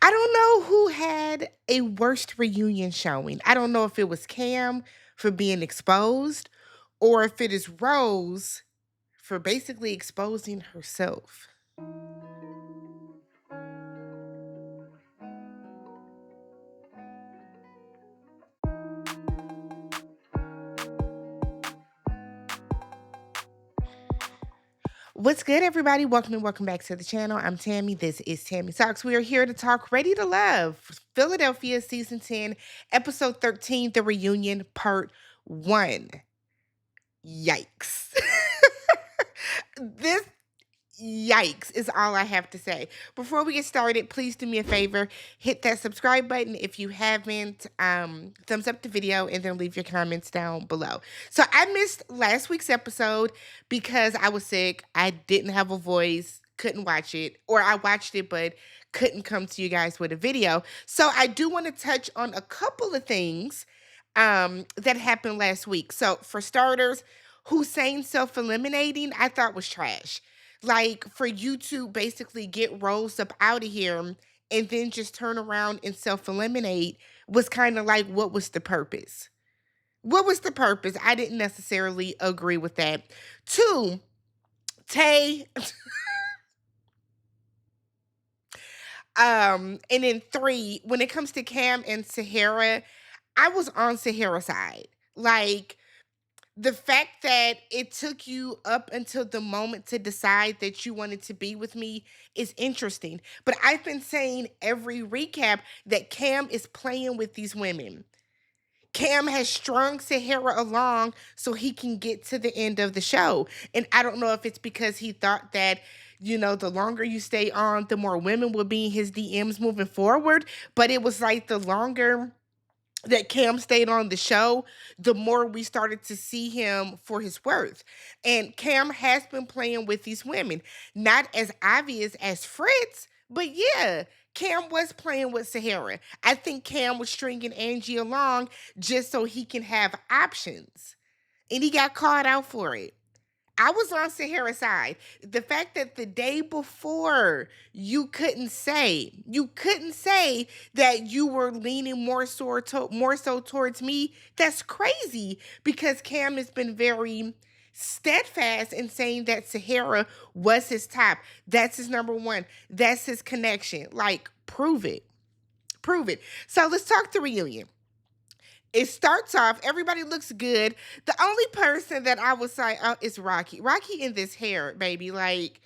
I don't know who had a worst reunion showing. I don't know if it was Cam for being exposed or if it is Rose for basically exposing herself. What's good, everybody? Welcome and welcome back to the channel. I'm Tammy. This is TammyTalks. We are here to talk Ready to Love, Philadelphia Season 10, Episode 13, The Reunion, Part 1. Yikes. This Yikes is all I have to say. Before we get started, please do me a favor, hit that subscribe button if you haven't, thumbs up the video, and then leave your comments down below. So I missed last week's episode because I was sick. I didn't have a voice, couldn't watch it, or I watched it but couldn't come to you guys with a video. So I do want to touch on a couple of things that happened last week. So for starters, Hussein self-eliminating, I thought was trash. Like, for you to basically get Rose up out of here and then just turn around and self-eliminate was kind of like, what was the purpose? What was the purpose? I didn't necessarily agree with that. Two, Tay, and then three, when it comes to Cam and Sahara, I was on Sahara's side. Like, the fact that it took you up until the moment to decide that you wanted to be with me is interesting. But I've been saying every recap that Cam is playing with these women. Cam has strung Sahara along so he can get to the end of the show. And I don't know if it's because he thought that, the longer you stay on, the more women will be in his DMs moving forward. But it was like the longer that Cam stayed on the show, the more we started to see him for his worth. And Cam has been playing with these women. Not as obvious as Fritz, but yeah, Cam was playing with Sahara. I think Cam was stringing Angie along just so he can have options. And he got called out for it. I was on Sahara's side. The fact that the day before you couldn't say that you were leaning more so towards me, that's crazy because Cam has been very steadfast in saying that Sahara was his top. That's his number one. That's his connection. Like, prove it. Prove it. So let's talk the reunion. It starts off, everybody looks good. The only person that I was like, oh, is Rocky. Rocky in this hair, baby. Like,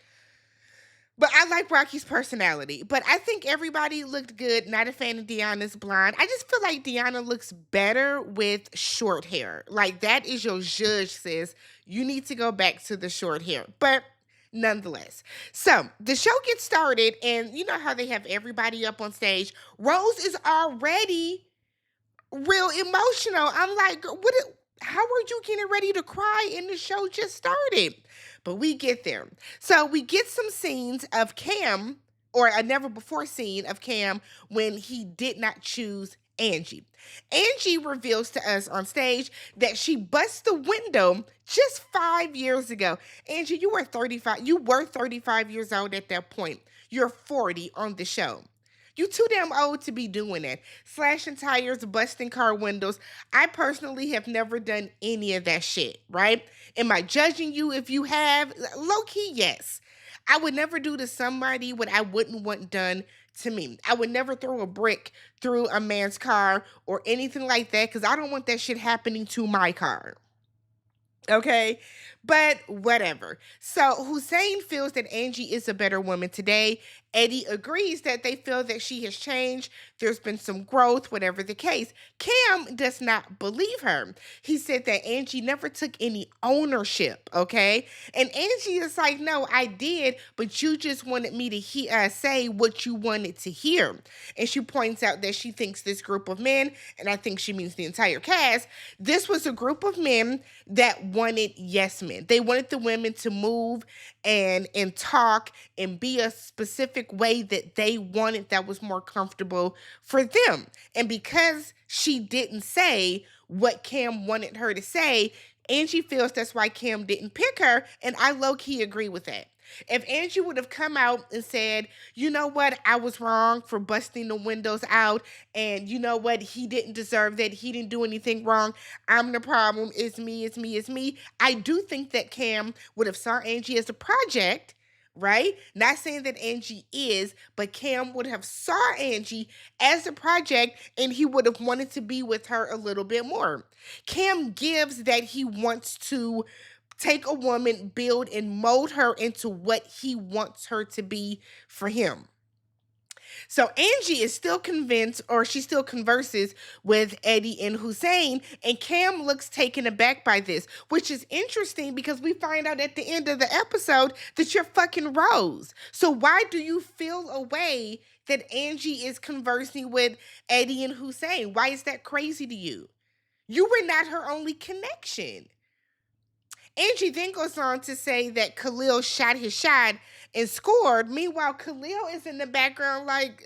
but I like Rocky's personality. But I think everybody looked good. Not a fan of Deanna's blonde. I just feel like Deanna looks better with short hair. Like, that is your judge, sis. You need to go back to the short hair. But nonetheless. So the show gets started, and you know how they have everybody up on stage. Rose is already real emotional. I'm like, how are you getting ready to cry and the show just started? But we get there. So we get some scenes of Cam, or a never before scene of Cam when he did not choose Angie. Angie reveals to us on stage that she busts the window just 5 years ago. Angie, you were 35. You were 35 years old at that point. You're 40 on the show. You too damn old to be doing that. Slashing tires, busting car windows. I personally have never done any of that shit, right? Am I judging you if you have? Low key, yes. I would never do to somebody what I wouldn't want done to me. I would never throw a brick through a man's car or anything like that because I don't want that shit happening to my car. Okay, but whatever. So Hussein feels that Angie is a better woman today. Eddie agrees that they feel that she has changed. There's been some growth, whatever the case. Cam does not believe her. He said that Angie never took any ownership, okay? And Angie is like, no, I did, but you just wanted me to say what you wanted to hear. And she points out that she thinks this group of men, and I think she means the entire cast, this was a group of men that wanted yes men. They wanted the women to move and talk and be a specific way that they wanted that was more comfortable for them. And because she didn't say what Cam wanted her to say, Angie feels that's why Cam didn't pick her, and I low-key agree with that. If Angie would have come out and said, you know what, I was wrong for busting the windows out, and you know what, he didn't deserve that, he didn't do anything wrong, I'm the problem, it's me, it's me, it's me. I do think that Cam would have saw Angie as a project, right? Not saying that Angie is, but Cam would have saw Angie as a project and he would have wanted to be with her a little bit more. Cam gives that he wants to take a woman, build and mold her into what he wants her to be for him. So Angie is still convinced, or she still converses with Eddie and Hussein, and Cam looks taken aback by this, which is interesting because we find out at the end of the episode that you're fucking Rose. So why do you feel a way that Angie is conversing with Eddie and Hussein? Why is that crazy to you? You were not her only connection. Angie then goes on to say that Khalil shot his shot and scored. Meanwhile, Khalil is in the background like,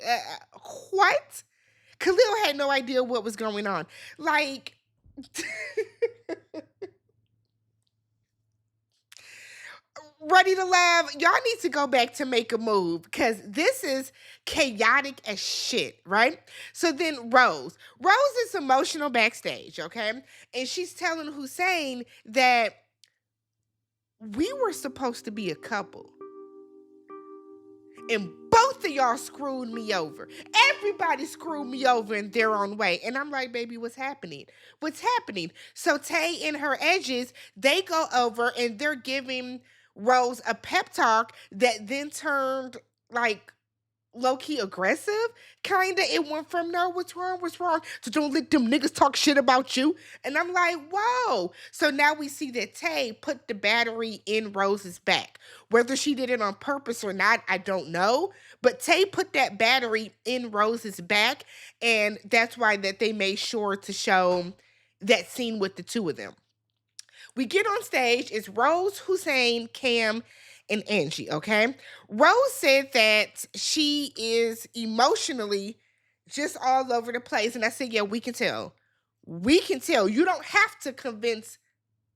what? Khalil had no idea what was going on. Like, ready to laugh. Y'all need to go back to Make a Move because this is chaotic as shit, right? So then Rose is emotional backstage, okay? And she's telling Hussein that we were supposed to be a couple. And both of y'all screwed me over. Everybody screwed me over in their own way. And I'm like, baby, what's happening? What's happening? So Tay and her edges, they go over and they're giving Rose a pep talk that then turned like low-key aggressive, kinda. It went from no, what's wrong, so don't let them niggas talk shit about you. And I'm like, whoa. So now we see that Tay put the battery in Rose's back. Whether she did it on purpose or not, I don't know. But Tay put that battery in Rose's back, and that's why that they made sure to show that scene with the two of them. We get on stage, it's Rose, Hussein, Cam, and Angie, okay? Rose said that she is emotionally just all over the place. And I said, yeah, we can tell. We can tell. You don't have to convince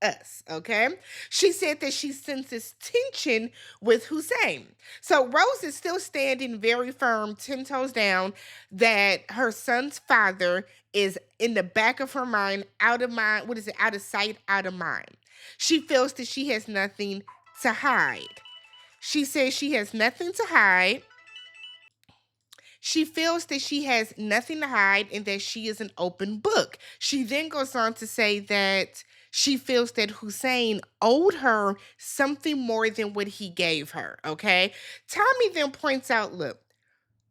us, okay? She said that she senses tension with Hussein. So Rose is still standing very firm, 10 toes down, that her son's father is in the back of her mind, out of mind, what is it? Out of sight, out of mind. She feels that she has nothing to hide. She says she has nothing to hide. She feels that she has nothing to hide and that she is an open book. She then goes on to say that she feels that Hussein owed her something more than what he gave her, okay? Tommy then points out, look,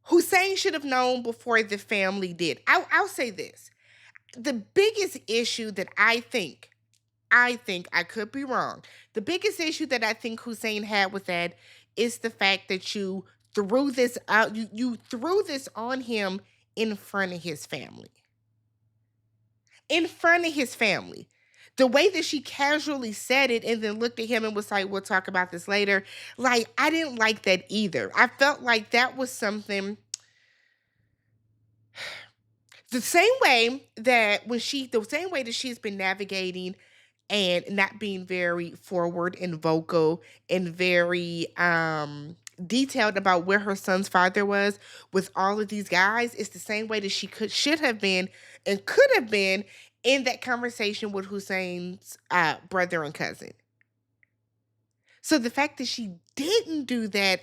Hussein should have known before the family did. I'll say this. The biggest issue that I think, I could be wrong. The biggest issue that I think Hussein had with that is the fact that you threw this out, you threw this on him in front of his family. In front of his family. The way that she casually said it and then looked at him and was like, we'll talk about this later. Like, I didn't like that either. I felt like that was something. The same way that she's been navigating and not being very forward and vocal and very detailed about where her son's father was with all of these guys, it's the same way that she should have been and could have been in that conversation with Hussein's brother and cousin. So the fact that she didn't do that,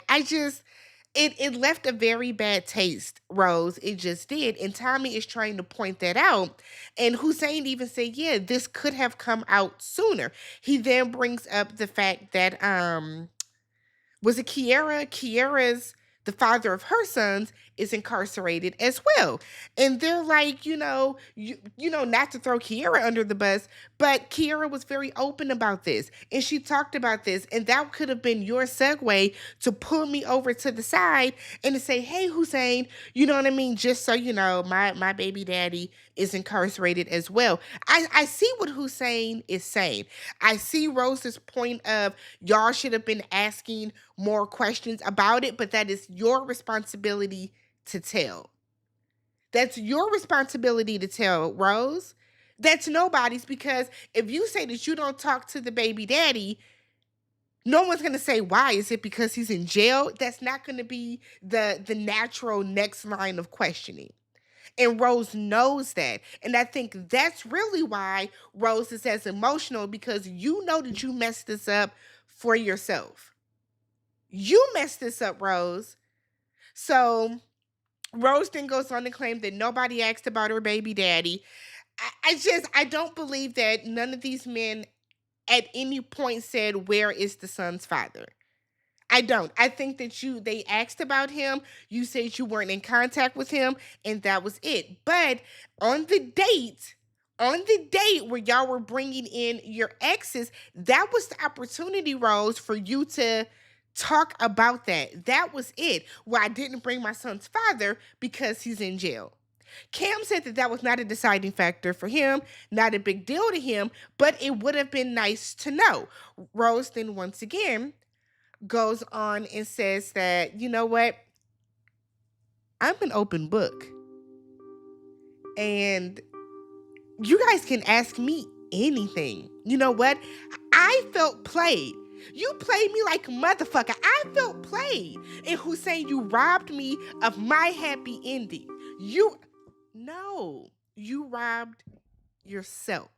it left a very bad taste, Rose. It just did. And Tommy is trying to point that out. And Hussein even said, yeah, this could have come out sooner. He then brings up the fact that was it Kiara? Kiara's the father of her sons is incarcerated as well. And they're like, not to throw Kiara under the bus, but Kiara was very open about this. And she talked about this. And that could have been your segue to pull me over to the side and to say, hey, Hussein, you know what I mean? Just so you know, my baby daddy is incarcerated as well. I see what Hussein is saying. I see Rose's point of y'all should have been asking more questions about it, but that is your responsibility to tell. That's your responsibility to tell, Rose. That's nobody's, because if you say that you don't talk to the baby daddy, No one's gonna say why. Is it because he's in jail? That's not gonna be the natural next line of questioning. And Rose knows that. And I think that's really why Rose is as emotional, because you know that you messed this up for yourself. You messed this up, Rose. So Rose then goes on to claim that nobody asked about her baby daddy. I don't believe that none of these men at any point said, "Where is the son's father?" I don't. I think that they asked about him, you said you weren't in contact with him, and that was it. But on the date, on the date where y'all were bringing in your exes, that was the opportunity, Rose, for you to talk about that. That was it. Well, I didn't bring my son's father because he's in jail. Cam said that that was not a deciding factor for him, not a big deal to him, but it would have been nice to know. Rose then once again goes on and says that, you know what? I'm an open book. And you guys can ask me anything. You know what? I felt played. You played me like a motherfucker. I felt played. And Hussein, you robbed me of my happy ending. No, you robbed yourself.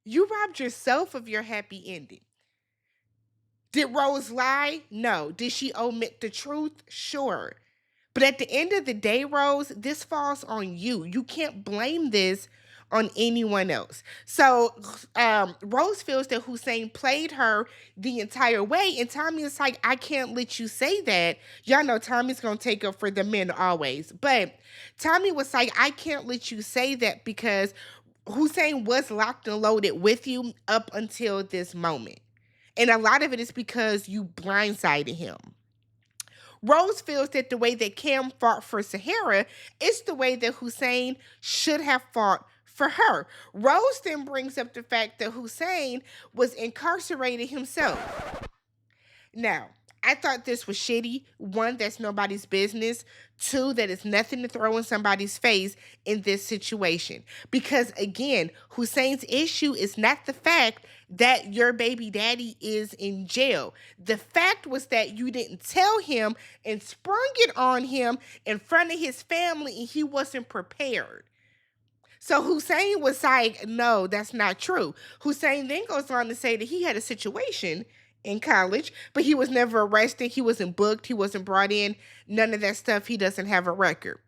You robbed yourself of your happy ending. Did Rose lie? No. Did she omit the truth? Sure. But at the end of the day, Rose, this falls on you. You can't blame this on anyone else. So Rose feels that Hussein played her the entire way. And Tommy is like, I can't let you say that. Y'all know Tommy's going to take up for the men always. But Tommy was like, I can't let you say that because Hussein was locked and loaded with you up until this moment. And a lot of it is because you blindsided him. Rose feels that the way that Cam fought for Sahara is the way that Hussein should have fought for her. Rose then brings up the fact that Hussein was incarcerated himself. Now, I thought this was shitty. One, that's nobody's business. Two, that is nothing to throw in somebody's face in this situation. Because again, Hussein's issue is not the fact that your baby daddy is in jail. The fact was that you didn't tell him and sprung it on him in front of his family and he wasn't prepared. So Hussein was like, no, that's not true. Hussein then goes on to say that he had a situation in college, but he was never arrested. He wasn't booked. He wasn't brought in. None of that stuff. He doesn't have a record.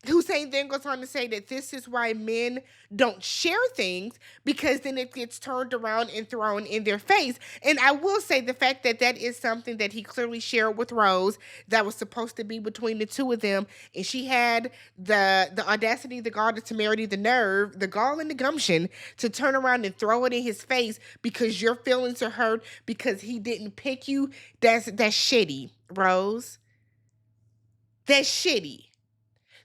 Hussein then goes on to say that this is why men don't share things, because then it gets turned around and thrown in their face. And I will say the fact that that is something that he clearly shared with Rose that was supposed to be between the two of them. And she had the audacity, the gall, the temerity, the nerve, the gall and the gumption to turn around and throw it in his face because your feelings are hurt because he didn't pick you. That's shitty, Rose. That's shitty.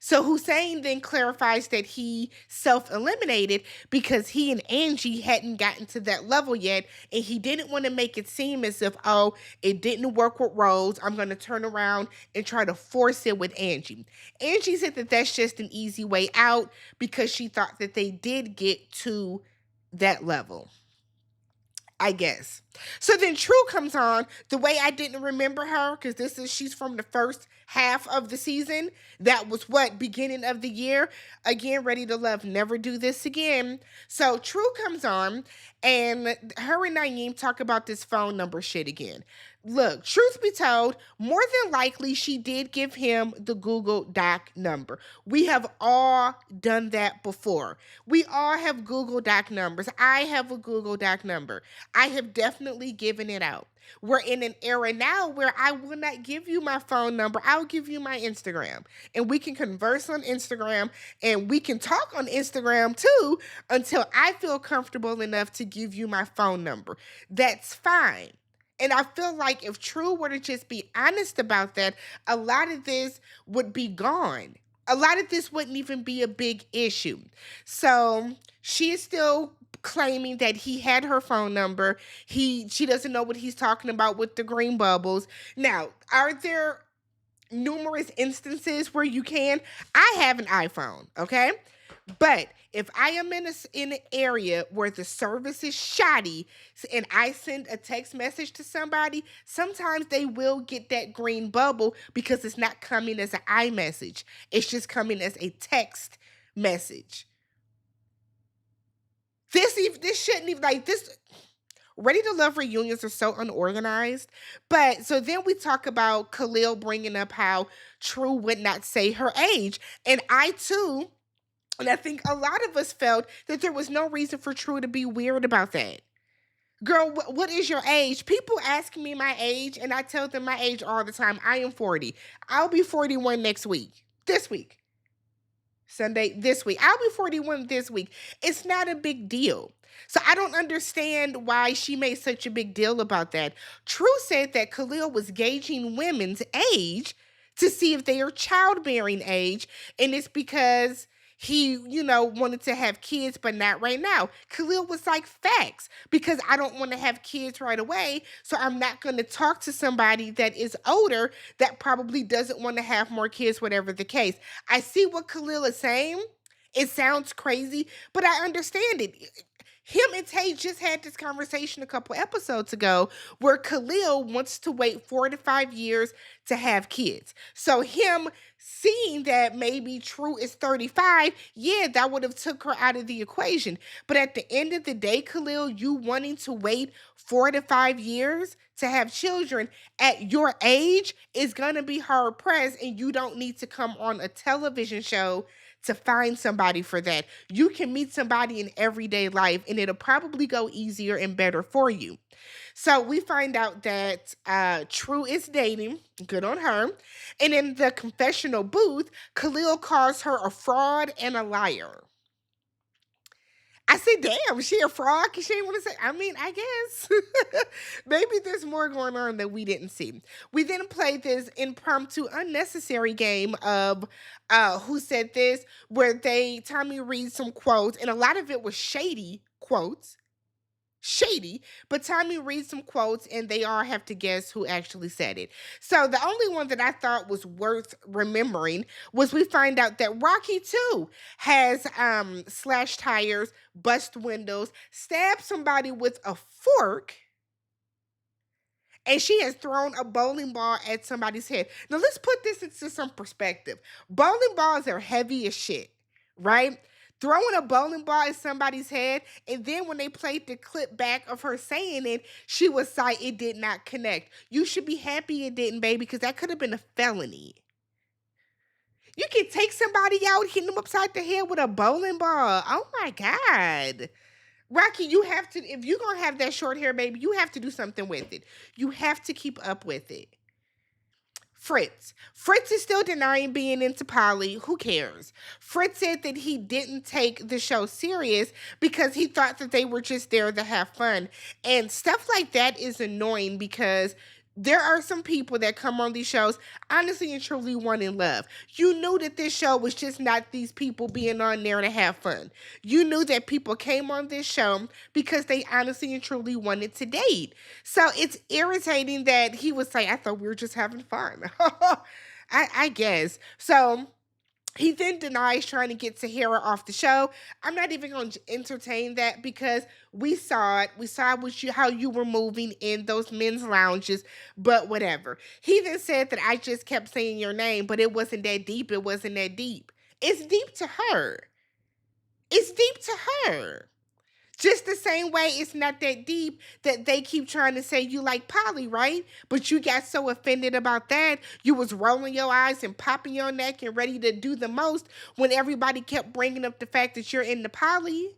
So Hussein then clarifies that he self-eliminated because he and Angie hadn't gotten to that level yet, and he didn't want to make it seem as if, oh, it didn't work with Rose, I'm going to turn around and try to force it with Angie. Angie said that that's just an easy way out because she thought that they did get to that level, I guess. So then True comes on. The way I didn't remember her, because she's from the first half of the season. That was beginning of the year. Again, Ready to Love, never do this again. So True comes on, and her and Naeem talk about this phone number shit again. Look, truth be told, more than likely she did give him the Google Doc number. We have all done that before. We all have Google Doc numbers. I have a Google Doc number. I have definitely given it out. We're in an era now where I will not give you my phone number. I'll give you my Instagram. And we can converse on Instagram and we can talk on Instagram too until I feel comfortable enough to give you my phone number. That's fine. And I feel like if True were to just be honest about that, a lot of this would be gone. A lot of this wouldn't even be a big issue. So she is still claiming that he had her phone number. She doesn't know what he's talking about with the green bubbles. Now, are there numerous instances where you can? I have an iPhone, okay? But if I am in an area where the service is shoddy and I send a text message to somebody, sometimes they will get that green bubble because it's not coming as an iMessage. It's just coming as a text message. This shouldn't even like this. Ready to Love reunions are so unorganized. But so then we talk about Khalil bringing up how True would not say her age. And I too, and I think a lot of us felt that there was no reason for True to be weird about that. Girl, what is your age? People ask me my age, and I tell them my age all the time. I am 40. I'll be 41 next week. This week. Sunday this week. I'll be 41 this week. It's not a big deal. So I don't understand why she made such a big deal about that. True said that Khalil was gauging women's age to see if they are childbearing age, and it's because he, wanted to have kids, but not right now. Khalil was like, facts, because I don't want to have kids right away, so I'm not going to talk to somebody that is older that probably doesn't want to have more kids, whatever the case. I see what Khalil is saying. It sounds crazy, but I understand it. Him and Tay just had this conversation a couple episodes ago where Khalil wants to wait 4 to 5 years to have kids. So him seeing that maybe True is 35, yeah, that would have took her out of the equation. But at the end of the day, Khalil, you wanting to wait 4 to 5 years to have children at your age is going to be hard pressed, and you don't need to come on a television show to find somebody for that. You can meet somebody in everyday life and it'll probably go easier and better for you. So we find out that True is dating. Good on her. And in the confessional booth, Khalil calls her a fraud and a liar. I said, damn, she a fraud? Cause she didn't want to say. I mean, I guess. Maybe there's more going on that we didn't see. We then played this impromptu, unnecessary game of who said this, where Tommy reads some quotes, and a lot of it was shady quotes. Shady, but Tommy reads some quotes and they all have to guess who actually said it. So the only one that I thought was worth remembering was we find out that Rocky too has slashed tires, bust windows, stabbed somebody with a fork, and she has thrown a bowling ball at somebody's head. Now let's put this into some perspective. Bowling balls are heavy as shit, right? Throwing a bowling ball at somebody's head, and then when they played the clip back of her saying it, she was like, it did not connect. You should be happy it didn't, baby, because that could have been a felony. You can take somebody out, hitting them upside the head with a bowling ball. Oh my God. Rocky, you have to, if you're going to have that short hair, baby, you have to do something with it. You have to keep up with it. Fritz. Fritz is still denying being into Polly. Who cares? Fritz said that he didn't take the show serious because he thought that they were just there to have fun. And stuff like that is annoying because there are some people that come on these shows honestly and truly wanting love. You knew that this show was just not these people being on there to have fun. You knew that people came on this show because they honestly and truly wanted to date. So it's irritating that he was like, I thought we were just having fun. I guess. So he then denies trying to get Sahara off the show. I'm not even going to entertain that because we saw it. We saw how you were moving in those men's lounges, but whatever. He then said that I just kept saying your name, but it wasn't that deep. It wasn't that deep. It's deep to her. It's deep to her. Just the same way it's not that deep that they keep trying to say you like Polly, right? But you got so offended about that, you was rolling your eyes and popping your neck and ready to do the most when everybody kept bringing up the fact that you're into Polly.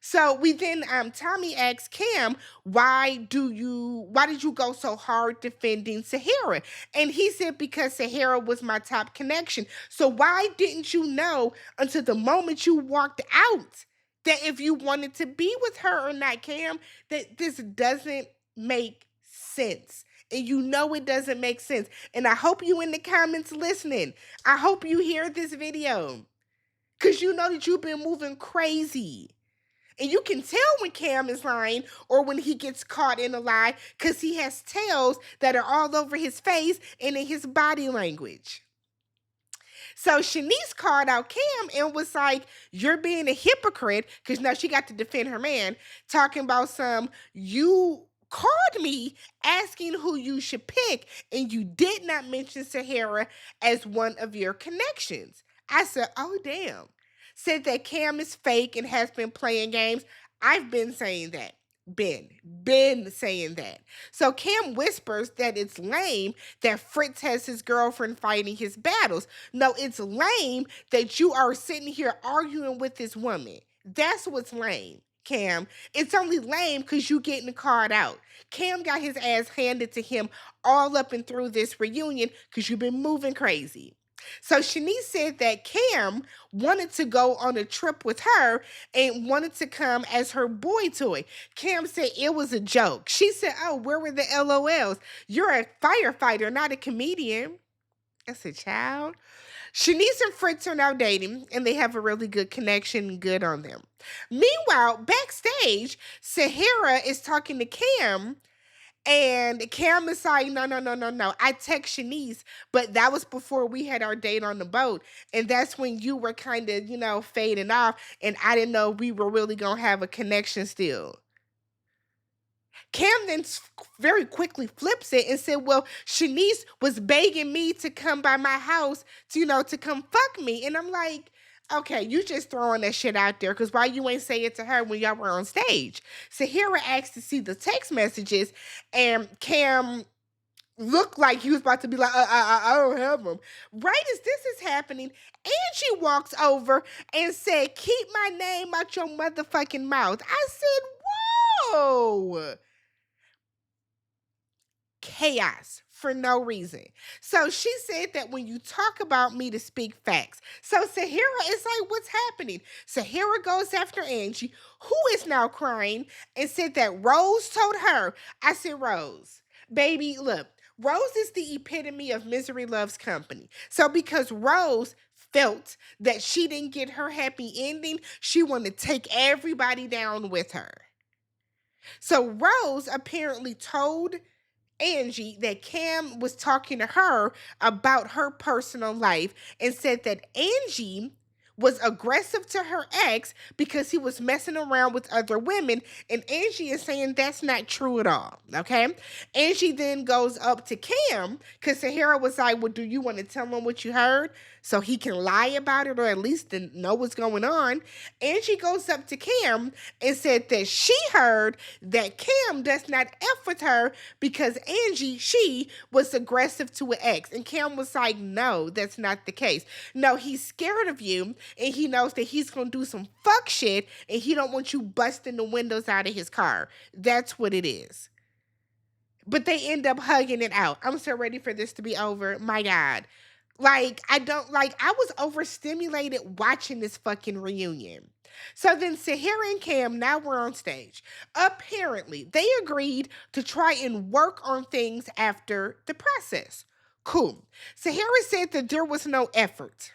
So we then Tommy asks Cam, why did you go so hard defending Sahara? And he said, because Sahara was my top connection. So why didn't you know until the moment you walked out that if you wanted to be with her or not, Cam, that this doesn't make sense. And you know it doesn't make sense. And I hope you in the comments listening. I hope you hear this video. Because you know that you've been moving crazy. And you can tell when Cam is lying or when he gets caught in a lie because he has tails that are all over his face and in his body language. So Shanice called out Cam and was like, "You're being a hypocrite," because now she got to defend her man, talking about some, "You called me asking who you should pick, and you did not mention Sahara as one of your connections." I said, "Oh, damn." Said that Cam is fake and has been playing games. I've been saying that. Been saying that. So Cam whispers that it's lame that Fritz has his girlfriend fighting his battles. No, it's lame that you are sitting here arguing with this woman. That's what's lame, Cam. It's only lame because you getting called out. Cam got his ass handed to him all up and through this reunion because you've been moving crazy. So Shanice said that Cam wanted to go on a trip with her and wanted to come as her boy toy. Cam said it was a joke. She said, "Oh, where were the LOLs? You're a firefighter, not a comedian." I said, "Child." Shanice and Fritz are now dating and they have a really good connection, good on them. Meanwhile, backstage, Sahara is talking to Cam and Cam is like, "No, no, no, no, no. I text Shanice, but that was before we had our date on the boat. And that's when you were kind of, fading off. And I didn't know we were really going to have a connection still." Cam then very quickly flips it and said, "Well, Shanice was begging me to come by my house to, to come fuck me." And I'm like, "Okay, you just throwing that shit out there because why you ain't say it to her when y'all were on stage?" Sahara asked to see the text messages, and Cam looked like he was about to be like, I don't have them. Right as this is happening, Angie walks over and said, "Keep my name out your motherfucking mouth." I said, "Whoa." Chaos for no reason. So she said that when you talk about me to speak facts. So Sahara is like, "What's happening?" Sahara goes after Angie, who is now crying, and said that Rose told her. I said, "Rose, baby, look, Rose is the epitome of misery loves company." So because Rose felt that she didn't get her happy ending, she wanted to take everybody down with her. So Rose apparently told Angie that Cam was talking to her about her personal life and said that Angie was aggressive to her ex because he was messing around with other women. And Angie is saying that's not true at all. Okay. Angie then goes up to Cam because Sahara was like, "Well, do you want to tell him what you heard so he can lie about it or at least know what's going on?" Angie goes up to Cam and said that she heard that Cam does not F with her because Angie, she was aggressive to an ex. And Cam was like, "No, that's not the case. No, he's scared of you and he knows that he's going to do some fuck shit and he don't want you busting the windows out of his car. That's what it is." But they end up hugging it out. I'm so ready for this to be over. My God. I was overstimulated watching this fucking reunion. So then Sahara and Cam now were on stage. Apparently, they agreed to try and work on things after the process. Cool. Sahara said that there was no effort.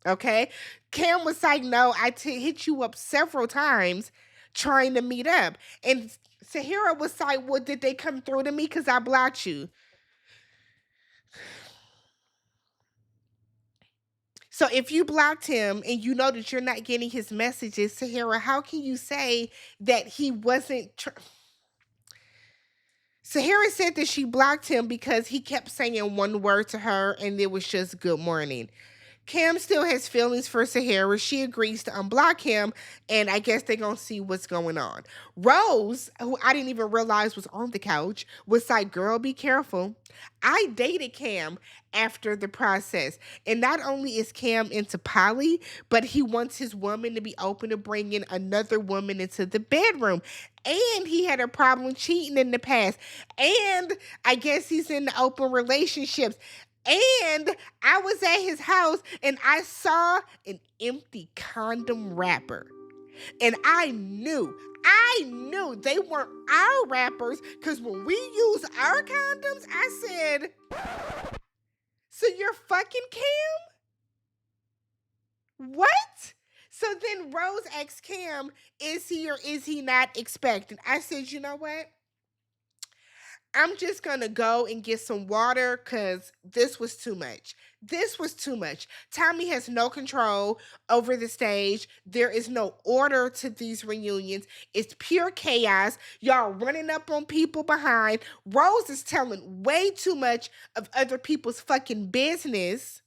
Okay. Cam was like, "No, hit you up several times trying to meet up." And Sahara was like, "Well, did they come through to me because I blocked you?" So if you blocked him and you know that you're not getting his messages, Sahara, how can you say that he wasn't? Sahara said that she blocked him because he kept saying one word to her and it was just "good morning." Cam still has feelings for Sahara. She agrees to unblock him, and I guess they're gonna see what's going on. Rose, who I didn't even realize was on the couch, was like, "Girl, be careful." I dated Cam after the process, and not only is Cam into poly, but he wants his woman to be open to bringing another woman into the bedroom. And he had a problem cheating in the past. And I guess he's in open relationships. And I was at his house and I saw an empty condom wrapper. And I knew they weren't our wrappers because when we use our condoms, I said, "So you're fucking Cam? What?" So then Rose asked Cam, "Is he or is he not expecting?" I said, "You know what? I'm just gonna go and get some water because this was too much. This was too much. Tommy has no control over the stage. There is no order to these reunions. It's pure chaos. Y'all running up on people behind. Rose is telling way too much of other people's fucking business.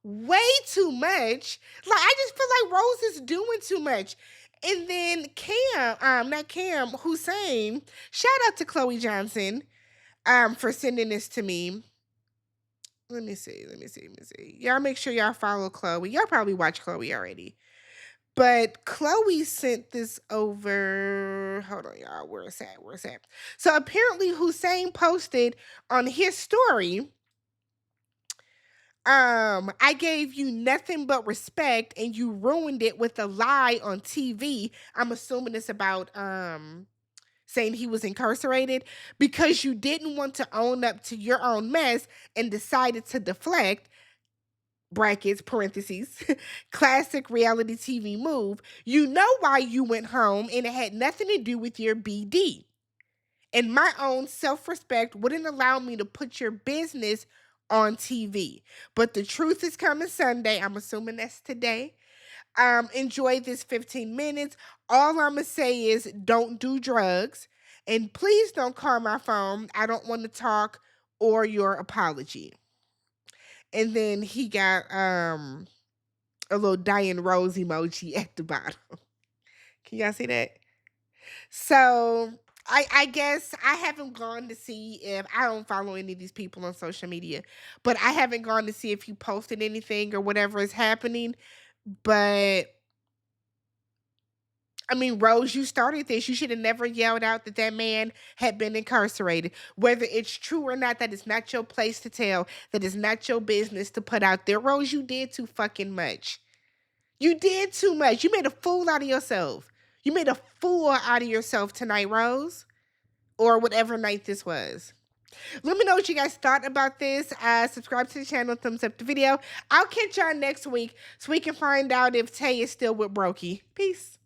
Way too much. Like, I just feel like Rose is doing too much. And then Cam, not Cam, Hussein, shout out to Chloe Johnson, for sending this to me. Let me see. Y'all make sure y'all follow Chloe. Y'all probably watch Chloe already. But Chloe sent this over. Hold on, y'all. Where it's at? Where it's at? So apparently Hussein posted on his story. I gave you nothing but respect and you ruined it with a lie on TV. I'm assuming it's about saying he was incarcerated because you didn't want to own up to your own mess and decided to deflect, brackets, parentheses, classic reality TV move. You know why you went home and it had nothing to do with your BD. And my own self-respect wouldn't allow me to put your business on TV. But the truth is coming Sunday. I'm assuming that's today. Enjoy this 15 minutes. All I'm going to say is don't do drugs. And please don't call my phone. I don't want to talk or your apology. And then he got a little dying rose emoji at the bottom. Can y'all see that? So I guess I haven't gone to see if I don't follow any of these people on social media, but I haven't gone to see if he posted anything or whatever is happening. But I mean, Rose, you started this. You should have never yelled out that that man had been incarcerated. Whether it's true or not, that is not your place to tell. That is not your business to put out there. Rose, you did too fucking much. You did too much. You made a fool out of yourself. You made a fool out of yourself tonight, Rose, or whatever night this was. Let me know what you guys thought about this. Subscribe to the channel, thumbs up the video. I'll catch y'all next week so we can find out if Tay is still with Brokey. Peace.